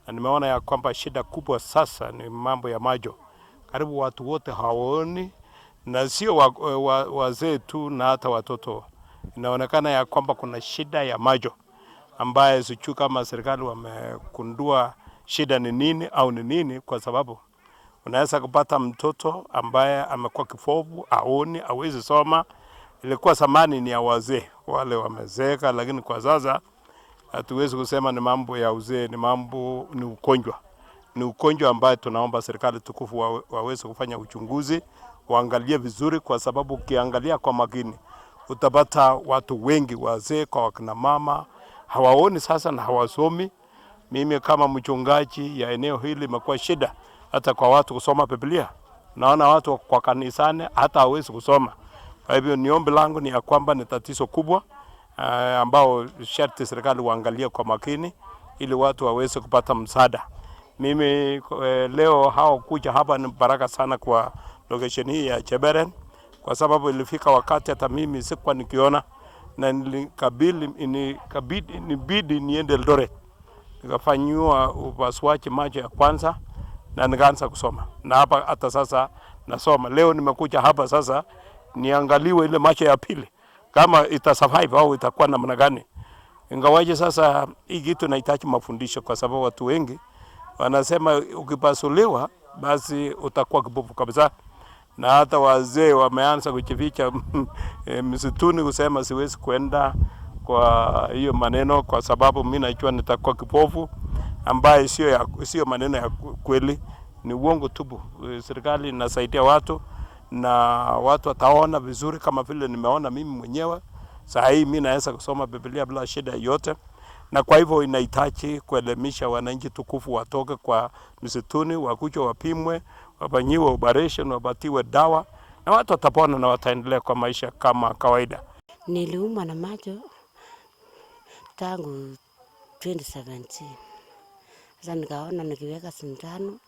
Na nimeona ya kwamba shida kubwa sasa ni mambo ya macho. Karibu watu wote hawaoni, na sio wazee tu na hata watoto. Inaonekana ya kwamba kuna shida ya macho ambaye sijui kama serikali wamekundua shida ni nini au ni nini, kwa sababu unaweza kupata mtoto ambaye amekuwa kipofu, haoni, hawezi soma. Ilikuwa zamani ni ya wazee wale wamezeeka, lakini kwa sasa hatuwezi kusema ni mambo ya uzee, ni ugonjwa. Ni ugonjwa ambaye tunaomba serikali tukufu waweze kufanya uchunguzi, waangalie vizuri, kwa sababu ukiangalia kwa makini utapata watu wengi wazee kwa wakina mama hawaoni sasa na hawasomi. Mimi kama mchungaji ya eneo hili imekuwa shida hata kwa watu kusoma Biblia. Naona watu kwa kanisani hata hawezi kusoma. Kwa hivyo niombi langu ni ya kwamba ni tatizo kubwa ambao sharti serikali waangalie kwa makini ili watu waweze kupata msaada. Mimi leo hao kuja hapa ni baraka sana kwa location hii ya Cheberen, kwa sababu ilifika wakati hata mimi sikuwa nikiona na nibidi niende Eldoret. Nikafanywa upasuaji macho ya kwanza na nikaanza kusoma. Na hapa hata sasa nasoma. Leo nimekuja hapa sasa niangaliwe ile macho ya pili kama itasurvive au itakuwa namna gani. Ingawaje sasa hii kitu inahitaji mafundisho, kwa sababu watu wengi wanasema ukipasuliwa basi utakuwa kipofu kabisa. Na hata wazee wameanza kujificha msituni kusema siwezi kwenda kwa hiyo maneno, kwa sababu mimi najua nitakuwa kipofu, ambaye sio maneno ya kweli, ni uongo tupu. Serikali inasaidia watu na watu wataona vizuri kama vile nimeona mimi mwenyewe. Saa hii mimi naweza kusoma Biblia bila shida yote, na kwa hivyo inahitaji kuelimisha wananchi tukufu watoke kwa msituni, wakuja wapimwe, wafanyiwe operation, wapatiwe dawa, na watu watapona na wataendelea kwa maisha kama kawaida. Niliumwa na macho tangu 2017. Sasa nikaona nikiweka sindano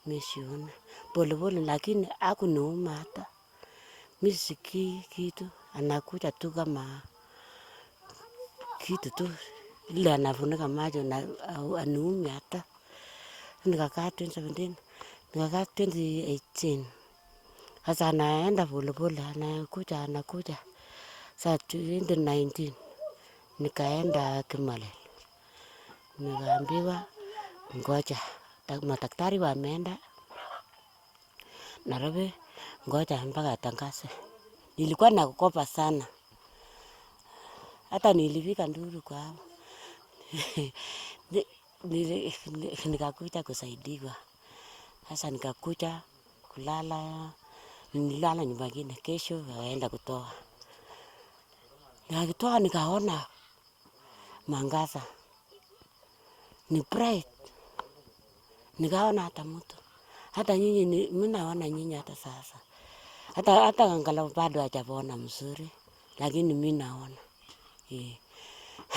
nimeshiona polepole, lakini hakuniuma hata. Mimi sisikii kitu, anakuja tu kama kitu tu ile anafunika macho na aniumi hata. Nikakaa 2017, nikakaa 2018. Sasa anaenda polepole, anakuja. Sasa 2019 nikaenda Kimalel. Nikaambiwa ngoja, madaktari wameenda Nairobi, ngoja mpaka atangaze. Nilikuwa naogopa sana, hata nilifika nduru kwao. Nikakuja kusaidiwa. Sasa nikakuja kulala, nilala nyumba nyingine. Kesho waenda kutoa. Nikitoa nikaona mwangaza ni bright, nikaona hata mtu, hata nyinyi mimi naona nyinyi hata sasa, hata angalau bado hajapona mzuri, lakini mimi naona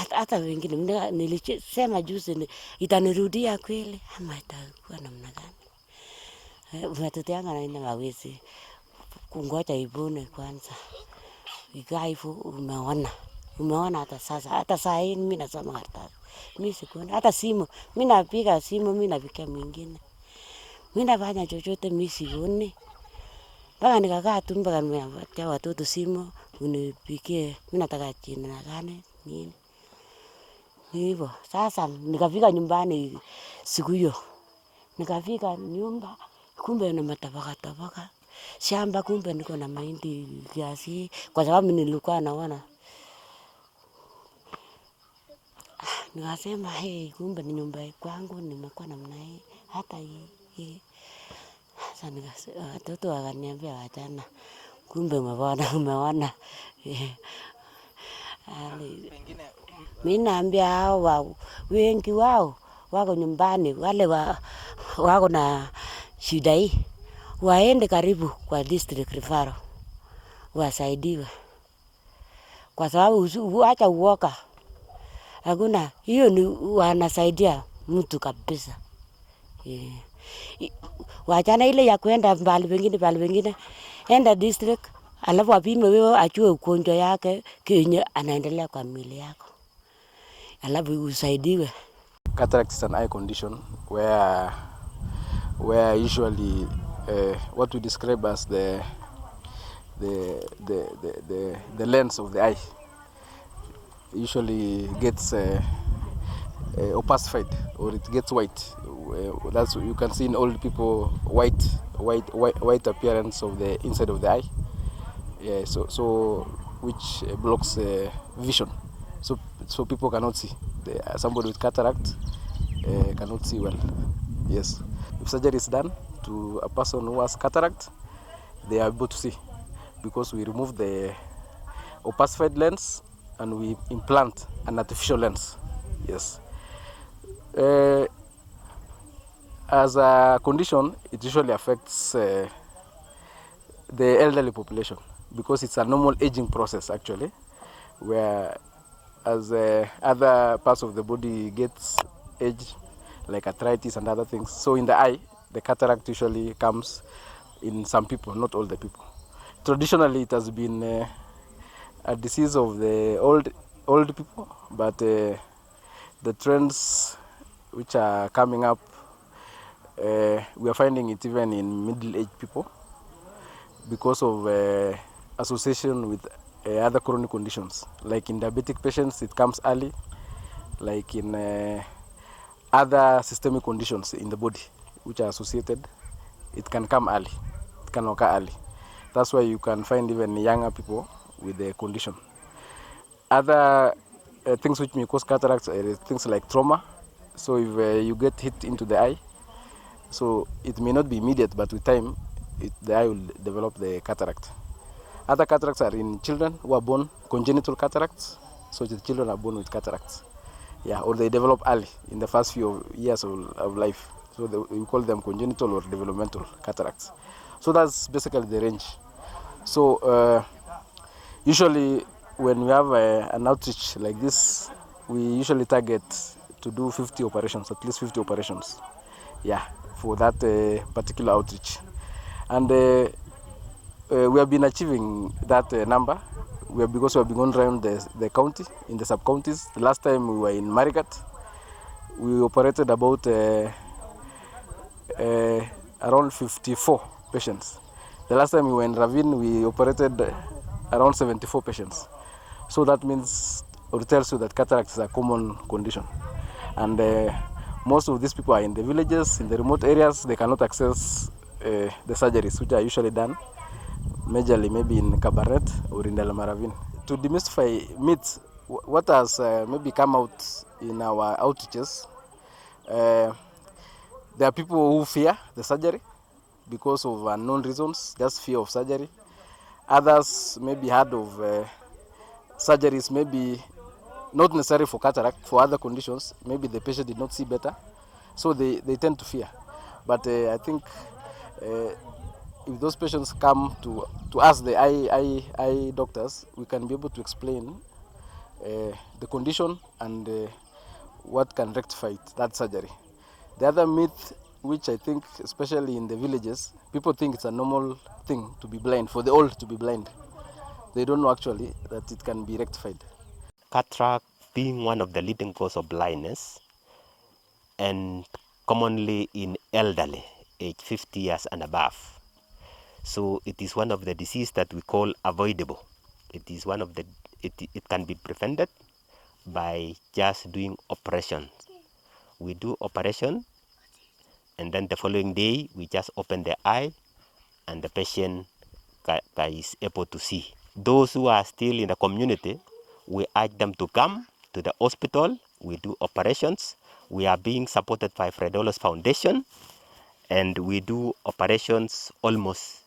hata wengine nilisema juzi itanirudia kweli ama itakuwa namna gani. Watoto yangu wanaenda hawezi kungoja ipone kwanza. Ikaifu umeona hata sasa, hata saa hii mimi nasoma karatasi. Mimi sikuona hata simu, mimi napiga simu, mimi napiga mwingine. Mimi nafanya chochote mimi sioni. Mpaka nikakaa tu mpaka nimewapatia watoto simu unipigie, mimi nataka jina gani nini. Hivyo sasa nikafika nyumbani siku hiyo. Nikafika nyumba, kumbe na matabaka. Shamba kumbe niko na mahindi kiasi, kwa sababu nilikuwa naona. Nikasema kumbe ni nyumba kwangu, nimekuwa namna hii hata hii. Sasa watoto wakaniambia wachana, kumbe umeona. Mimi naambia hao wengi wao wako nyumbani, wale wako na shida hii, waende karibu kwa district referral wasaidiwe, kwa sababu acha uoga. Hakuna hiyo, ni wanasaidia mtu kabisa. Wachana ile ya kwenda mbali pengine, enda district, alafu apime wewe, ajue ugonjwa yake kenye anaendelea kwa mwili yako, alafu usaidiwe. cataract is an eye condition where usually what we describe as the lens of the eye usually gets opacified, or it gets white. That's what you can see in old people, white appearance of the inside of the eye. Yeah, so which blocks vision. So people cannot see. Somebody with cataract cannot see well. Yes. If surgery is done to a person who has cataract, they are able to see, because we remove the opacified lens and we implant an artificial lens. Yes. As a condition, it usually affects the elderly population, because it's a normal aging process actually, where as other parts of the body gets age, like arthritis and other things. So in the eye, the cataract usually comes in some people, not all the people. Traditionally, it has been a disease of the old people, but the trends which are coming up, we are finding it even in middle-aged people, because of association with other chronic conditions. Like in diabetic patients, it comes early. Like in other systemic conditions in the body which are associated, it can come early. It can occur early. That's why you can find even younger people with the condition. Other things which may cause cataracts are things like trauma. So if you get hit into the eye, so it may not be immediate, but with time, the eye will develop the cataract. Other cataracts are in children who are born congenital cataracts. So the children are born with cataracts. Yeah, or they develop early in the first few years of life. So we call them congenital or developmental cataracts. So that's basically the range. So usually when we have an outreach like this, we usually target to do 50 operations, at least 50 operations. Yeah, for that particular outreach. And we have been achieving that number because we have been going around the county, in the sub-counties. The last time we were in Marigat, we operated about around 54 patients. The last time we were in Ravine, we operated around 74 patients. So that means, or tells you that cataract is a common condition. And most of these people are in the villages, in the remote areas. They cannot access the surgeries, which are usually done majorly maybe in Kabaret or in Delamaravine. To demystify myths, what has maybe come out in our outreaches, there are people who fear the surgery because of unknown reasons, just fear of surgery. Others maybe heard of surgeries, maybe not necessary for cataract, for other conditions. Maybe the patient did not see better, so they tend to fear. But I think if those patients come to us, the eye doctors, we can be able to explain the condition and what can rectify it, that surgery. The other myth, which I think, especially in the villages, people think it's a normal thing to be blind, for the old to be blind. They don't know actually that it can be rectified. Cataract being one of the leading cause of blindness, and commonly in elderly, age 50 years and above. So it is one of the disease that we call avoidable. It is one of the, it can be prevented by just doing operations. We do operation, and then the following day we just open the eye and the patient is able to see. Those who are still in the community, we urge them to come to the hospital. We do operations. We are being supported by Fredolos Foundation, and we do operations almost,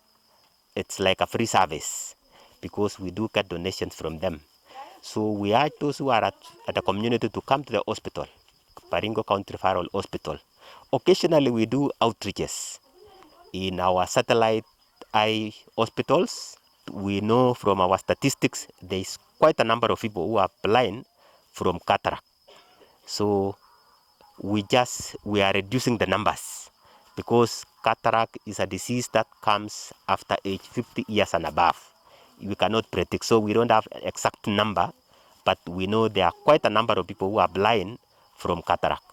it's like a free service, because we do get donations from them. So we urge those who are at the community to come to the hospital, Baringo County Referral Hospital. Occasionally we do outreaches in our satellite eye hospitals. We know from our statistics there is quite a number of people who are blind from cataract. So we are reducing the numbers, because cataract is a disease that comes after age 50 years and above. We cannot predict, so we don't have an exact number, but we know there are quite a number of people who are blind from cataract.